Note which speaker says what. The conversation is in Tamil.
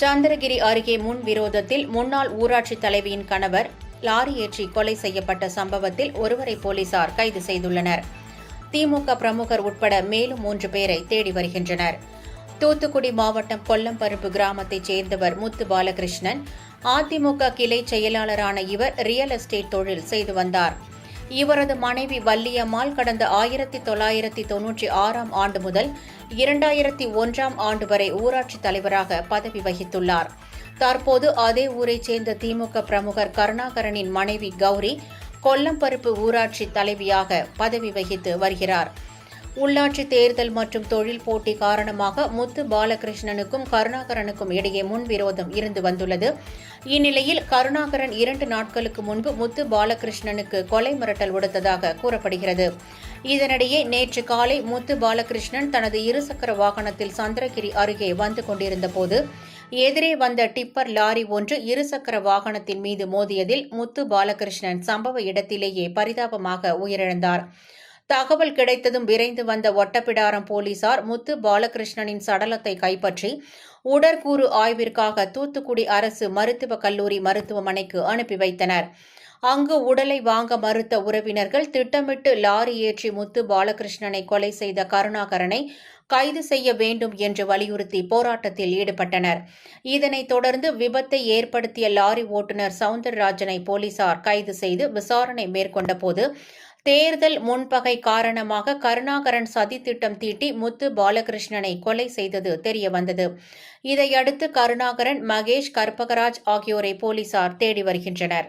Speaker 1: சந்திரகிரி அருகே முன்விரோதத்தில் முன்னாள் ஊராட்சித் தலைவியின் கணவர் லாரி ஏற்றி கொலை செய்யப்பட்ட சம்பவத்தில் ஒருவரை போலீசார் கைது செய்துள்ளனர். திமுக பிரமுகர் உட்பட மேலும் 3 பேரை தேடி வருகின்றனர். தூத்துக்குடி மாவட்டம் கொல்லம்பருப்பு கிராமத்தைச் சேர்ந்தவர் முத்து பாலகிருஷ்ணன். அதிமுக கிளை செயலாளரான இவர் ரியல் எஸ்டேட் தொழில் செய்து வந்தார். இவரது மனைவி வள்ளியம்மாள் கடந்த 1996ஆம் ஆண்டு முதல் 2001ஆம் ஆண்டு வரை ஊராட்சித் தலைவராக பதவி வகித்துள்ளார். தற்போது அதே ஊரைச் சேர்ந்த திமுக பிரமுகர் கருணாகரனின் மனைவி கௌரி கொல்லம்பருப்பு ஊராட்சி தலைவியாக பதவி வகித்து வருகிறார். உள்ளாட்சி தேர்தல் மற்றும் தொழில் போட்டி காரணமாக முத்து பாலகிருஷ்ணனுக்கும் கருணாகரனுக்கும் இடையே முன்விரோதம் இருந்து வந்துள்ளது. இந்நிலையில் கருணாகரன் 2 நாட்களுக்கு முன்பு முத்து பாலகிருஷ்ணனுக்கு கொலை மிரட்டல் விடுத்ததாக கூறப்படுகிறது. இதனிடையே நேற்று காலை முத்து பாலகிருஷ்ணன் தனது இருசக்கர வாகனத்தில் சந்திரகிரி அருகே வந்து கொண்டிருந்தபோது எதிரே வந்த டிப்பர் லாரி ஒன்று இருசக்கர வாகனத்தின் மீது மோதியதில் முத்து பாலகிருஷ்ணன் சம்பவ இடத்திலேயே பரிதாபமாக உயிரிழந்தார். தகவல் கிடைத்ததும் விரைந்து வந்த ஒட்டப்பிடாரம் போலீசார் முத்து பாலகிருஷ்ணனின் சடலத்தை கைப்பற்றி உடற்கூறு ஆய்விற்காக தூத்துக்குடி அரசு மருத்துவக் கல்லூரி மருத்துவமனைக்கு அனுப்பி வைத்தனர். அங்கு உடலை வாங்க மறுத்த உறவினர்கள் திட்டமிட்டு லாரி ஏற்றி முத்து பாலகிருஷ்ணனை கொலை செய்த கருணாகரனை கைது செய்ய வேண்டும் என்று வலியுறுத்தி போராட்டத்தில் ஈடுபட்டனர். இதனைத் தொடர்ந்து விபத்தை ஏற்படுத்திய லாரி ஓட்டுநர் சவுந்தரராஜனை போலீசார் கைது செய்து விசாரணை மேற்கொண்டபோது தேர்தல் முன்பகை காரணமாக கருணாகரன் சதித்திட்டம் தீட்டி முத்து பாலகிருஷ்ணனை கொலை செய்தது தெரியவந்தது. இதையடுத்து கருணாகரன், மகேஷ், கற்பகராஜ் ஆகியோரை போலீசார் தேடி வருகின்றனர்.